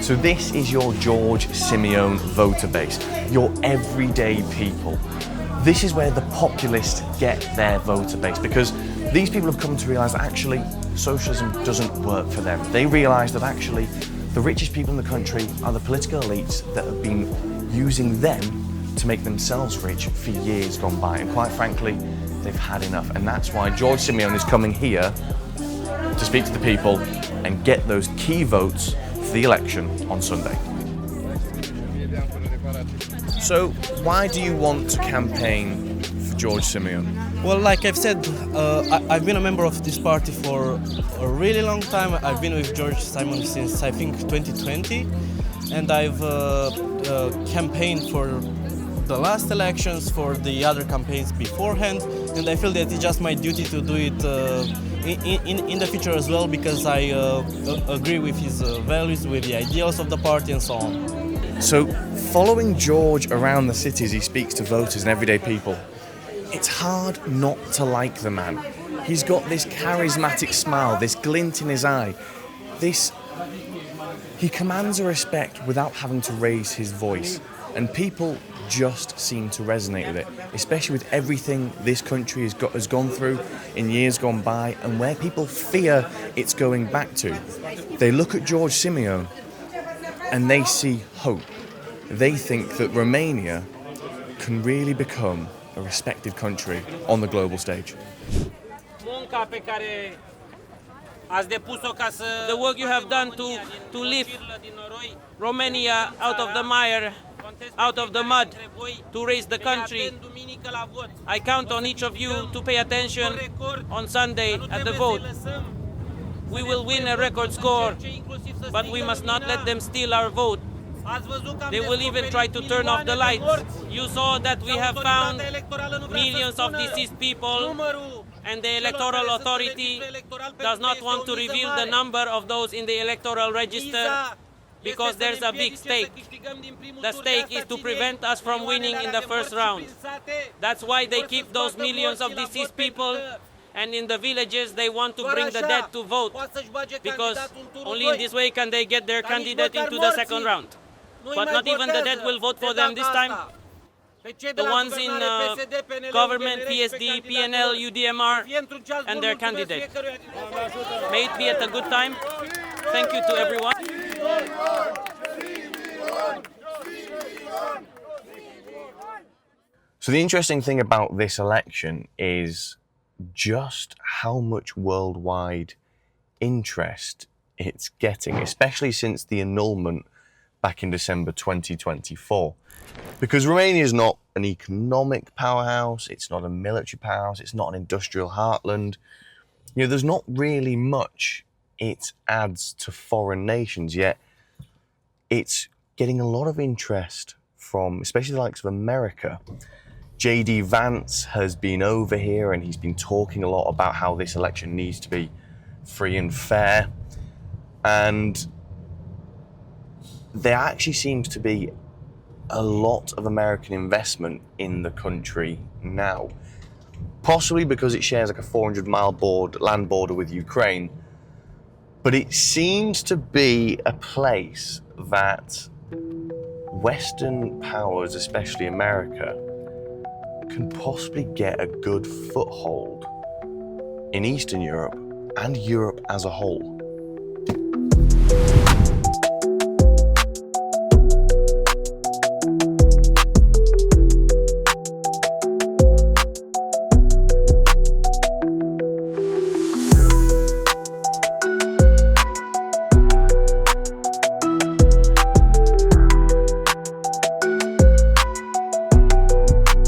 So this is your George Simion voter base, your everyday people. This is where the populists get their voter base, because these people have come to realise that actually socialism doesn't work for them. They realise that actually the richest people in the country are the political elites that have been using them to make themselves rich for years gone by. And quite frankly, they've had enough. And that's why George Simion is coming here to speak to the people and get those key votes for the election on Sunday. So, why do you want to campaign for George Simion? Well, like I've said, I've been a member of this party for a really long time. I've been with George Simion since, I think, 2020. And I've campaigned for the last elections, for the other campaigns beforehand. And I feel that it's just my duty to do it in the future as well, because I agree with his values, with the ideals of the party and so on. So, following George around the cities he speaks to voters and everyday people, it's hard not to like the man. He's got this charismatic smile, this glint in his eye, he commands a respect without having to raise his voice, and people just seem to resonate with it, especially with everything this country has gone through in years gone by, and where people fear it's going back to. They look at George Simion and they see hope. They think that Romania can really become a respected country on the global stage. The work you have done to lift Romania out of the mire, out of the mud, to raise the country. I count on each of you to pay attention on Sunday at the vote. We will win a record score, but we must not let them steal our vote. They will even try to turn off the lights. You saw that we have found millions of deceased people, and the electoral authority does not want to reveal the number of those in the electoral register because there's a big stake. The stake is to prevent us from winning in the first round. That's why they keep those millions of deceased people, and in the villages they want to bring the dead to vote, because only in this way can they get their candidate into the second round. But not even the dead will vote for them this time. The ones in government, PSD, PNL, UDMR, and their candidate. May it be at a good time. Thank you to everyone. So the interesting thing about this election is just how much worldwide interest it's getting, especially since the annulment back in December 2024. Because Romania is not an economic powerhouse, it's not a military powerhouse, it's not an industrial heartland. You know, there's not really much it adds to foreign nations, yet it's getting a lot of interest from, especially the likes of America. J.D. Vance has been over here and he's been talking a lot about how this election needs to be free and fair. And there actually seems to be a lot of American investment in the country now. Possibly because it shares like a 400-mile land border with Ukraine. But it seems to be a place that Western powers, especially America, can possibly get a good foothold in Eastern Europe and Europe as a whole.